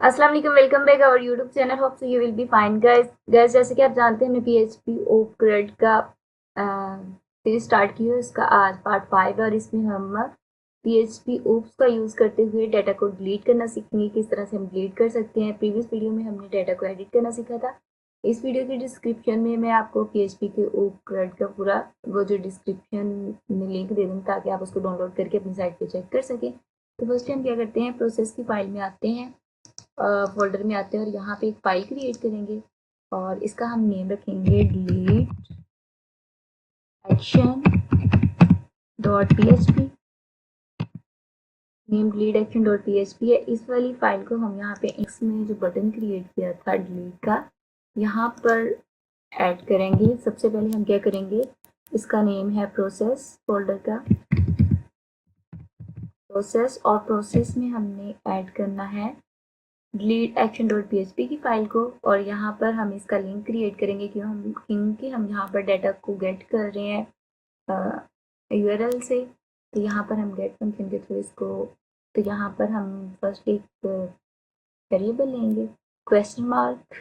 अस्सलाम वालेकुम, welcome back our YouTube channel. Hope so you will be fine guys, जैसे कि आप जानते हैं हमने पीएचपी ओक्रेड का सीरीज स्टार्ट की है। इसका आज पार्ट 5 है और इसमें हम पीएचपी ओप्स का यूज़ करते हुए डाटा को डिलीट करना सीखेंगे, किस तरह से हम डिलीट कर सकते हैं। प्रीवियस वीडियो में हमने डाटा को एडिट करना सीखा था। इस वीडियो के डिस्क्रिप्शन में मैं आपको पीएचपी के ओक्रेड का पूरा वो जो डिस्क्रिप्शन में लिंक दे दूँगी ताकि आप उसको डाउनलोड करके अपनी साइट पर चेक कर सकें। तो फर्स्ट हम क्या करते हैं, प्रोसेस की फाइल में आते हैं, फोल्डर में आते हैं और यहाँ पे एक फाइल क्रिएट करेंगे और इसका हम नेम रखेंगे delete action dot P H P. Name delete action dot P H P है। इस वाली फाइल को हम यहाँ पे एक्स में जो बटन क्रिएट किया था डिलीट का, यहाँ पर ऐड करेंगे। सबसे पहले हम क्या करेंगे, इसका नेम है प्रोसेस, फोल्डर का प्रोसेस, और प्रोसेस में हमने ऐड करना है delete action dot P H P की फाइल को। और यहाँ पर हम इसका लिंक क्रिएट करेंगे क्योंकि हम यहाँ पर डाटा को गेट कर रहे हैं यूआरएल से। तो यहाँ पर हम गेट फंक्शन के थ्रू इसको, तो यहाँ पर हम फर्स्ट एक वेरिएबल लेंगे क्वेश्चन मार्क,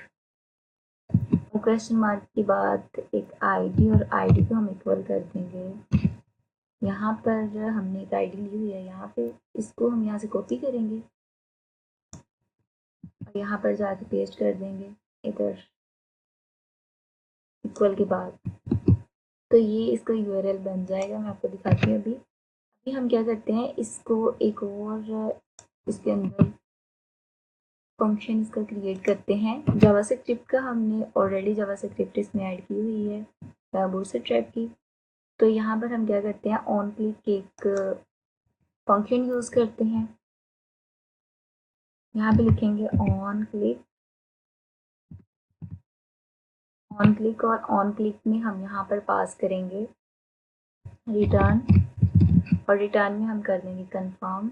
और क्वेश्चन मार्क के बाद एक आईडी, और आईडी को हम इक्वल कर देंगे। यहाँ पर हमने एक आईडी ली हुई है, यहाँ पे इसको हम यहाँ से कॉपी करेंगे और यहाँ पर जाके पेस्ट कर देंगे इधर इक्वल के बाद। तो ये इसका यूआरएल बन जाएगा। मैं आपको दिखाती हूँ। अभी हम क्या करते हैं, इसको एक और इसके अंदर फंक्शन इसका क्रिएट करते हैं। जावास्क्रिप्ट का हमने ऑलरेडी जावास्क्रिप्ट इसमें ऐड की हुई है बूटस्ट्रैप की। तो यहाँ पर हम क्या करते हैं, ऑन क्लिक एक फंक्शन यूज़ करते हैं। यहाँ पे लिखेंगे ऑन क्लिक, और ऑन क्लिक में हम यहाँ पर पास करेंगे रिटर्न, और रिटर्न में हम कर देंगे कंफर्म,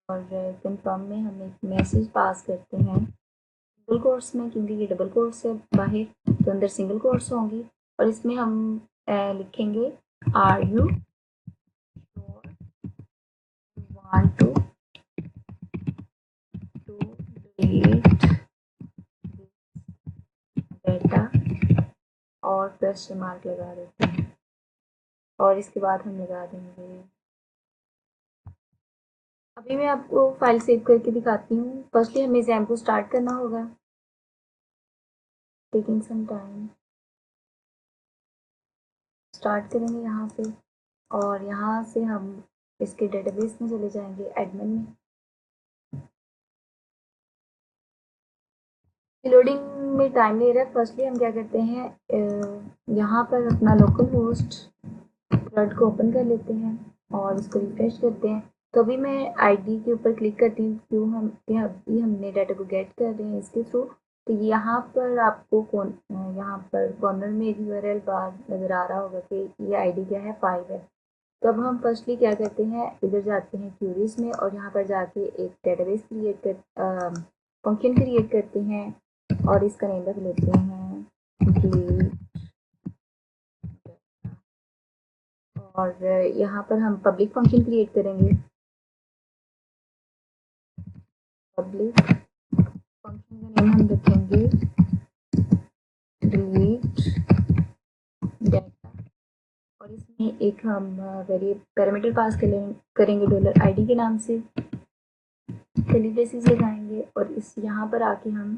और कंफर्म में हम एक मैसेज पास करते हैं सिंगल कोट्स में, क्योंकि ये डबल कोट्स है बाहर, तो अंदर सिंगल कोट्स होंगी। और इसमें हम लिखेंगे are you want to delete data, और क्वेश्चन मार्क लगा देते हैं, और इसके बाद हम लगा देंगे। अभी मैं आपको फाइल सेव करके दिखाती हूँ। फर्स्टली हमें एग्जाम को स्टार्ट करना होगा, टेकिंग सम टाइम। स्टार्ट करेंगे यहाँ पे, और यहाँ से हम इसके डेटाबेस में चले जाएंगे, एडमिन में। लोडिंग में टाइम ले रहा है। फर्स्टली हम क्या करते हैं, यहाँ पर अपना लोकल होस्ट फ्लड को ओपन कर लेते हैं और इसको रिफ्रेश करते हैं। तो अभी मैं आईडी के ऊपर क्लिक करती हूँ, क्यों हम अभी हमने डाटा को गेट कर रहे हैं इसके थ्रू। तो यहाँ पर आपको यहाँ पर कॉर्नर में एक यूआरएल बार नज़र आ रहा होगा कि ये आईडी क्या है, 5 है। तो अब हम फर्स्टली क्या करते हैं, इधर जाते हैं क्यूरीज में, और यहाँ पर जाके एक डेटाबेस क्रिएट कर फंक्शन क्रिएट करते हैं, और इसका नेम रख लेते हैं डिलीट, और यहाँ पर हम पब्लिक फंक्शन क्रिएट करेंगे। पब्लिक फंक्शन का नेम हम रखेंगे डिलीट डाटा, और इसमें एक हम वेरी पैरामीटर पास करेंगे $id के नाम से, कर्ली ब्रेसेस लगाएंगे, और इस यहाँ पर आके हम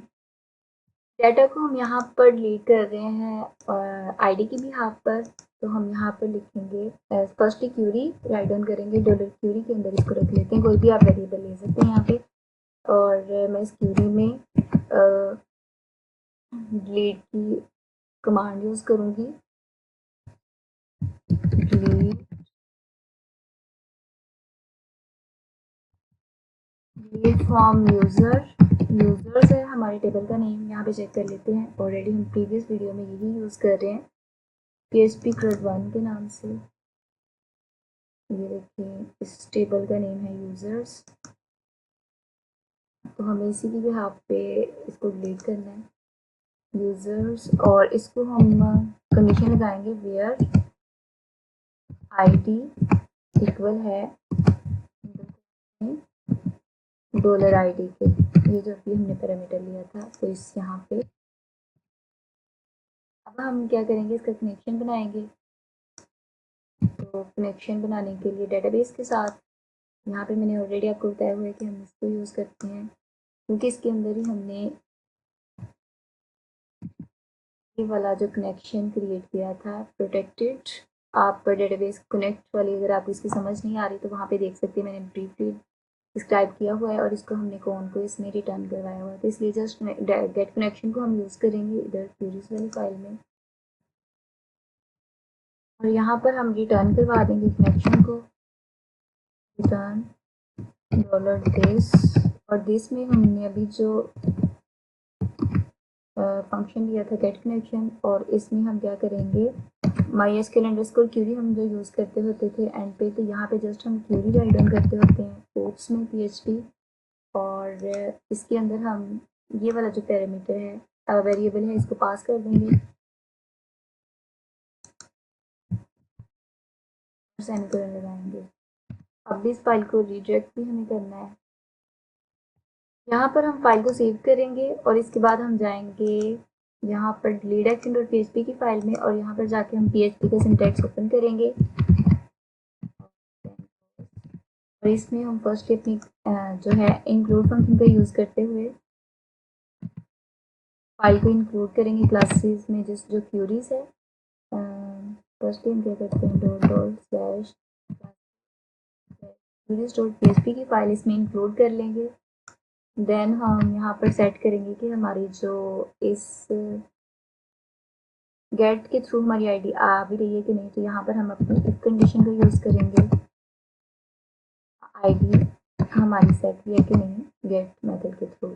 डाटा को हम यहाँ पर डिलीट कर रहे हैं आईडी की भी हाफ पर। तो हम यहाँ पर लिखेंगे फर्स्टली क्यूरी राइट डाउन करेंगे, $क्यूरी के अंदर इसको रख लेते हैं, कोई भी आप वेरिएबल ले सकते हैं यहाँ पे। और मैं इस क्यूरी में डिलीट की कमांड यूज़ करूँगी, डिलीट फ्रॉम यूज़र्स है हमारे टेबल का नेम। यहाँ पे चेक कर लेते हैं, ऑलरेडी हम प्रीवियस वीडियो में यही यूज़ कर रहे हैं PHP CRUD 1 के नाम से। ये देखिए, इस टेबल का नेम है यूज़र्स। तो हमें इसी की बिहाफ पे इसको डिलीट करना है यूज़र्स, और इसको हम कंडीशन लगाएंगे वेयर आईडी इक्वल है डॉलर आईडी के, ये जो भी हमने पैरामीटर लिया था तो इस यहाँ पे अब हम क्या करेंगे, इसका कनेक्शन बनाएंगे। तो कनेक्शन बनाने के लिए डेटाबेस के साथ यहाँ पे मैंने ऑलरेडी आपको बताया हुआ है कि हम इसको यूज़ करते हैं, क्योंकि इसके अंदर ही हमने ये वाला जो कनेक्शन क्रिएट किया था प्रोटेक्टेड। आप डेटाबेस कनेक्ट वाली अगर आपको इसकी समझ नहीं आ रही तो वहाँ पे देख सकते हैं, मैंने ब्रीफली डिस्क्राइब किया हुआ है और इसको हमने कौन को इसमें रिटर्न करवाया हुआ है। तो इसलिए जस्ट गेट कनेक्शन को हम यूज़ करेंगे इधर क्यूरीज वाली फाइल में, और यहाँ पर हम रिटर्न करवा देंगे कनेक्शन को, रिटर्न $this, और दिस में हमने अभी जो फंक्शन लिया था गेट कनेक्शन, और इसमें हम क्या करेंगे, MySQL क्यूरी हम जो यूज़ करते होते थे एंड पे, तो यहाँ पे जस्ट हम क्यूरी राइट डाउन करते होते हैं कोट्स में PHP, और इसके अंदर हम ये वाला जो पैरामीटर है वेरिएबल है इसको पास कर देंगे, सेमीकोलन लगाएंगे। अब इस फाइल को रिडायरेक्ट भी हमें करना है। यहाँ पर हम फाइल को सेव करेंगे और इसके बाद हम जाएंगे यहाँ पर डिलीट एक्शन और PHP की फाइल में, और यहाँ पर जाके हम PHP का सिंटैक्स ओपन करेंगे, और इसमें हम फर्स्ट अपनी जो है इंक्लूड फंक्शन का यूज़ करते हुए फाइल को इंक्लूड करेंगे क्लासेस में जो क्यूरीज है। फर्स्ट हम क्या करते हैं, queries.php की फाइल इसमें इंक्लूड कर लेंगे। देन हम यहाँ पर सेट करेंगे कि हमारी जो इस गेट के थ्रू हमारी आईडी आ भी रही है कि नहीं, तो यहाँ पर हम अपनी इफ कंडीशन का यूज़ करेंगे, आईडी हमारी सेट हुई है कि नहीं गेट मेथड के थ्रू।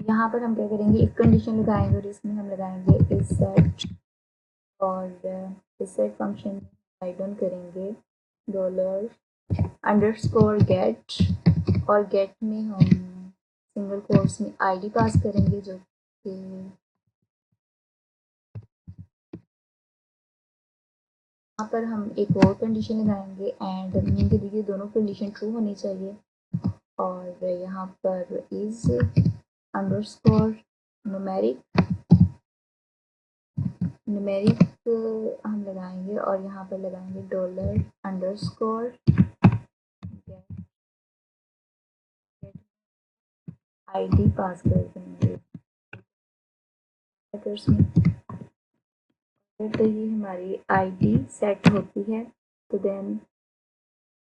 यहाँ पर हम क्या करेंगे, इफ कंडीशन लगाएंगे और इसमें हम लगाएंगे इस सेट, और इस सेट फंक्शन राइट डाउन करेंगे $_गेट, और गेट में हम सिंगल कोट्स में आईडी पास करेंगे, जो कि यहाँ पर हम एक और कंडीशन लगाएंगे एंड मीन के लिए दोनों कंडीशन ट्रू होनी चाहिए, और यहाँ पर इज अंडरस्कोर न्यूमेरिक हम लगाएंगे, और यहाँ पर लगाएंगे $_ आईडी पास कर देंगे। तो ये हमारी आईडी सेट होती है। तो देन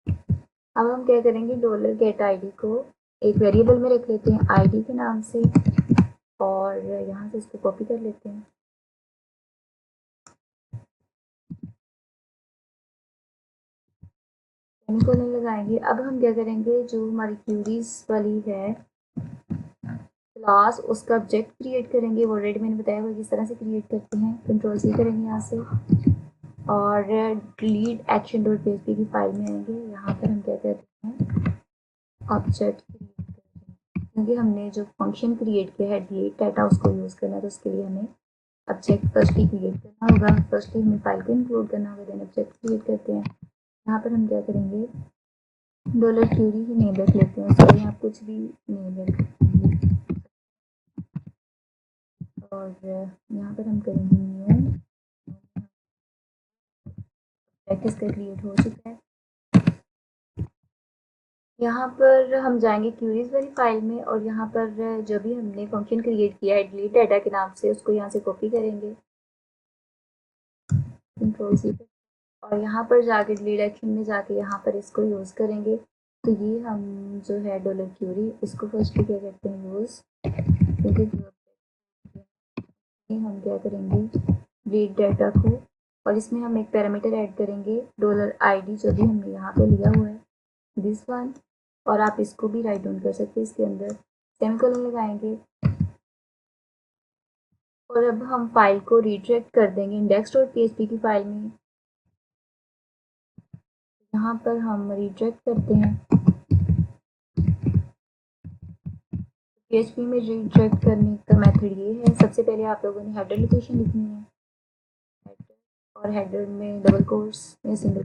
अब हम क्या करेंगे, $get id को एक वेरिएबल में रख लेते हैं आईडी के नाम से, और यहाँ से इसको कॉपी कर लेते हैं। सेमीकोलन लगाएंगे। अब हम क्या करेंगे, जो हमारी क्यूरीज वाली है क्लास, उसका ऑब्जेक्ट क्रिएट करेंगे। वो ऑलरेडी मैंने बताया हुआ किस तरह से क्रिएट करते हैं। Ctrl+C करेंगे यहाँ से, और डिलीट action.php की फाइल में आएंगे। यहाँ पर हम क्या करते हैं, ऑब्जेक्ट क्रिएट करेंगे, क्योंकि हमने जो फंक्शन क्रिएट किया है डिलीट डाटा उसको यूज़ करना है, तो उसके लिए हमें ऑब्जेक्ट फर्स्टली क्रिएट करना होगा। फर्स्टली हमें फाइल को इंक्लूड करना होगा, देन ऑब्जेक्ट क्रिएट करते हैं। यहाँ पर हम क्या करेंगे, $क्यूरी ही नेम रख लेते हैं, सॉरी आप कुछ भी नेम रख लेंगे, और यहाँ पर हम करेंगे न्यू, इसका क्रिएट हो चुका है। यहाँ पर हम जाएंगे क्यूरीज वाली फाइल में, और यहाँ पर जो भी हमने फंक्शन क्रिएट किया है डिलीट डाटा के नाम से, उसको यहाँ से कॉपी करेंगे Ctrl+C, और यहाँ पर जाके डिलीट एक्शन में जाके यहाँ पर इसको यूज़ करेंगे। तो ये हम जो है $क्यूरी, इसको फर्स्ट क्या करते हैं यूज़, क्योंकि हम क्या करेंगे डिलीट डाटा को, और इसमें हम एक पैरामीटर ऐड करेंगे $id, जो भी हमने यहाँ पे लिया हुआ है दिस वन, और आप इसको भी राइट डाउन कर सकते हैं इसके अंदर। सेमीकोलन लगाएंगे, और अब हम फाइल को रिडायरेक्ट कर देंगे index.php की फाइल में। यहाँ पर हम रिडायरेक्ट करते हैं, PHP में रिडायरेक्ट करने का मेथड ये है। सबसे पहले आप लोगों ने हेडर लोकेशन लिखनी है, हेडर, और हेडर में डबल कोट्स में सिंगल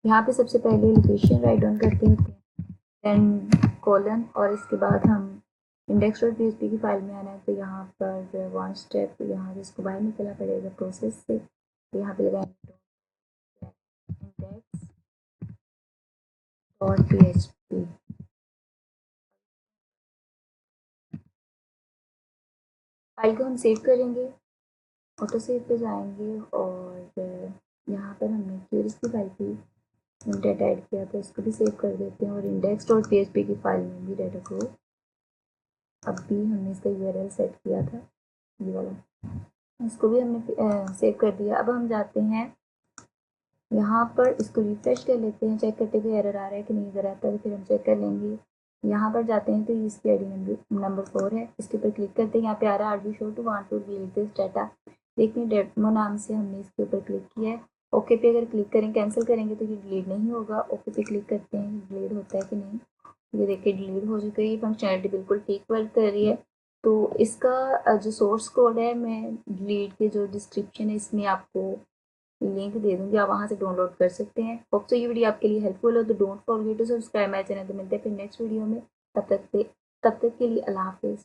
यहाँ पे सबसे पहले लोकेशन राइट डाउन करके होते हैं, देन कोलन, और इसके बाद हम इंडेक्स डॉट पीएचपी की फाइल में आना है। तो यहाँ पर वन स्टेप यहाँ से इसको बाहर निकलना पड़ेगा प्रोसेस से। तो यहाँ पे लगाएंगे इंडेक्स डॉट पीएचपी। फाइल को हम सेव करेंगे, ऑटो सेव पे जाएंगे और यहाँ पर हमने क्यूरीज की फाइल की डाटा ऐड किया था, इसको भी सेव कर देते हैं। और इंडेक्स डॉट पीएचपी की फाइल में भी डाटा को अभी हमने इसका यूआरएल सेट किया था, ये वाला, इसको भी हमने सेव कर दिया। अब हम जाते हैं यहाँ पर, इसको रिफ्रेश कर लेते हैं, चेक करते हुए एरर आ रहा है कि नहीं। अगर आता है तो फिर हम चेक कर लेंगे। यहाँ पर जाते हैं तो इसकी आई डी नंबर 4 है, इसके ऊपर क्लिक करते हैं। यहाँ पे आ रहा है are be sure to want to delete this data. देखिए डेमो नाम से हमने इसके ऊपर क्लिक किया है। ओके पे अगर क्लिक करें, कैंसिल करेंगे तो ये डिलीट नहीं होगा। ओके पे क्लिक करते हैं, डिलीट होता है कि नहीं। ये देखिए डिलीट हो चुका है, ये फंक्शनलिटी बिल्कुल ठीक वर्क कर रही है। तो इसका जो सोर्स कोड है, मैं डिलीट के जो डिस्क्रिप्शन है इसमें आपको लिंक दे दूंगी, आप वहां से डाउनलोड कर सकते हैं। होप सो ये वीडियो आपके लिए हेल्पफुल हो। तो don't forget to subscribe my channel. तो मिलते हैं फिर नेक्स्ट वीडियो में, तब तक के लिए अल्लाह हाफिज़।